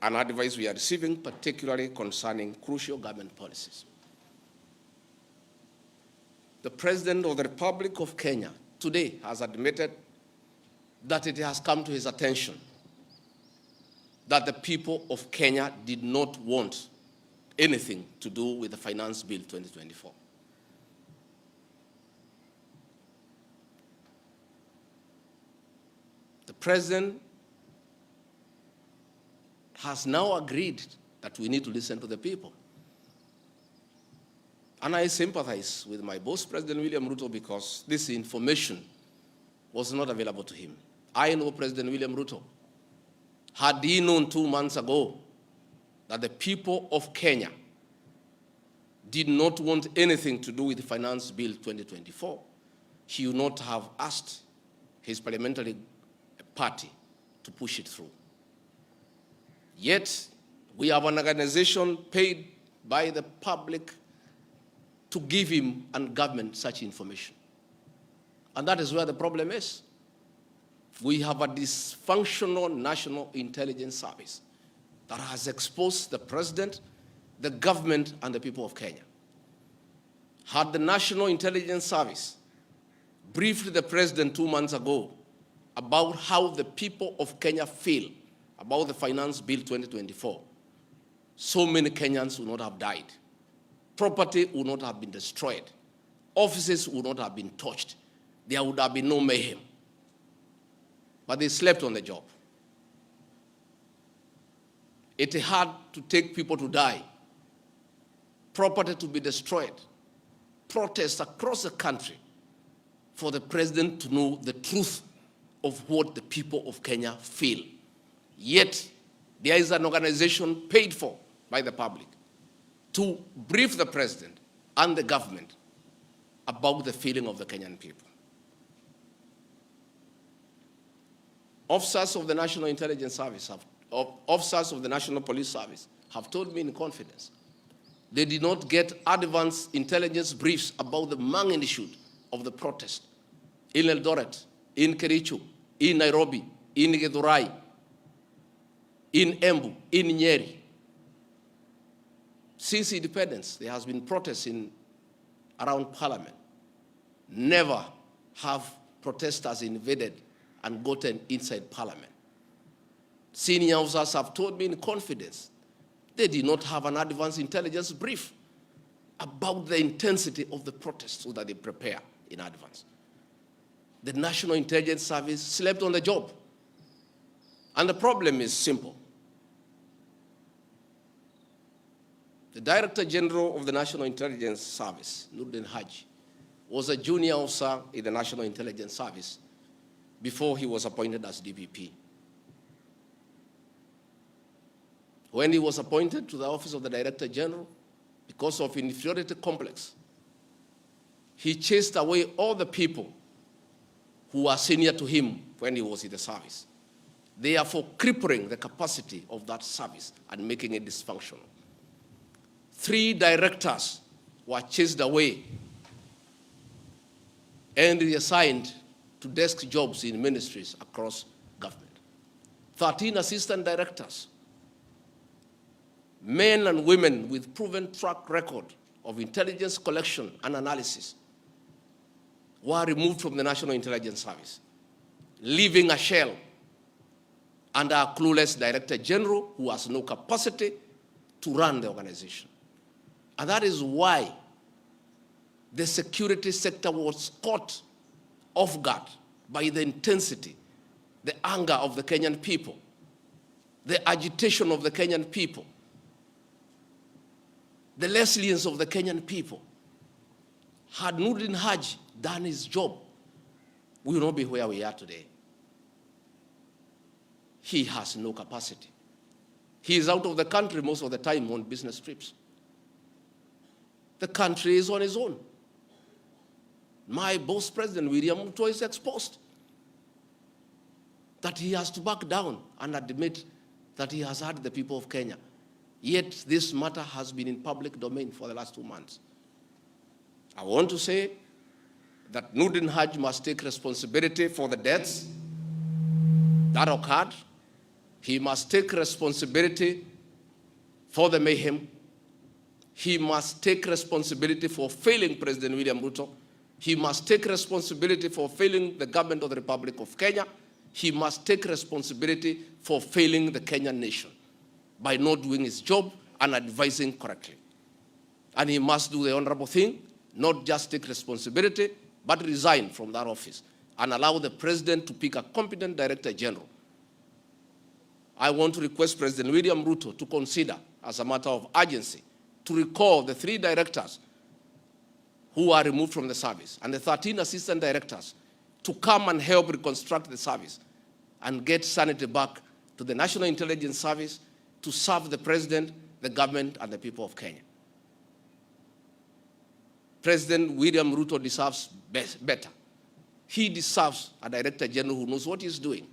and advice we are receiving, particularly concerning crucial government policies. The President of the Republic of Kenya today has admitted that it has come to his attention that the people of Kenya did not want anything to do with the Finance Bill 2024. The President has now agreed that we need to listen to the people. And I sympathize with my boss, President William Ruto, because this information was not available to him. I know President William Ruto. Had he known 2 months ago that the people of Kenya did not want anything to do with the Finance Bill 2024, he would not have asked his parliamentary party to push it through. Yet, we have an organization paid by the public to give him and government such information. And that is where the problem is. We have a dysfunctional National Intelligence Service that has exposed the President, the government, and the people of Kenya. Had the National Intelligence Service briefed the President 2 months ago about how the people of Kenya feel about the Finance Bill 2024, so many Kenyans would not have died. Property would not have been destroyed. Offices would not have been touched. There would have been no mayhem. But they slept on the job. It had to take people to die, property to be destroyed, protests across the country for the President to know the truth of what the people of Kenya feel. Yet, there is an organization paid for by the public to brief the President and the government about the feeling of the Kenyan people. Officers of the National Intelligence Service, officers of the National Police Service have told me in confidence they did not get advance intelligence briefs about the magnitude of the protest in Eldoret, in Kericho, in Nairobi, in Githurai, in Embu, in Nyeri. Since independence, there has been protests around Parliament. Never have protesters invaded and gotten inside Parliament. Senior officers have told me in confidence they did not have an advance intelligence brief about the intensity of the protests so that they prepare in advance. The National Intelligence Service slept on the job. And the problem is simple. The Director General of the National Intelligence Service, Noordin, was a junior officer in the National Intelligence Service before he was appointed as DPP. When he was appointed to the office of the Director General, because of inferiority complex, he chased away all the people who were senior to him when he was in the service, therefore crippling the capacity of that service and making it dysfunctional. 3 directors were chased away and reassigned to desk jobs in ministries across government. 13 assistant directors, men and women with proven track record of intelligence collection and analysis, were removed from the National Intelligence Service, leaving a shell under a clueless Director General who has no capacity to run the organization. And that is why the security sector was caught off guard by the intensity, the anger of the Kenyan people, the agitation of the Kenyan people, the resilience of the Kenyan people. Had Noordin done his job, we will not be where we are today. He has no capacity. He is out of the country most of the time on business trips. The country is on its own. My boss, President William Ruto, is exposed that he has to back down and admit that he has hurt the people of Kenya. Yet this matter has been in public domain for the last 2 months. I want to say that Noordin must take responsibility for the deaths that occurred. He must take responsibility for the mayhem. He must take responsibility for failing President William Ruto. He must take responsibility for failing the government of the Republic of Kenya. He must take responsibility for failing the Kenyan nation by not doing his job and advising correctly. And he must do the honorable thing, not just take responsibility, but resign from that office and allow the president to pick a competent director general. I want to request President William Ruto to consider, as a matter of urgency, to recall the 3 directors who are removed from the service and the 13 assistant directors to come and help reconstruct the service and get sanity back to the National Intelligence Service to serve the president, the government, and the people of Kenya. President William Ruto deserves better. He deserves a director general who knows what he's doing.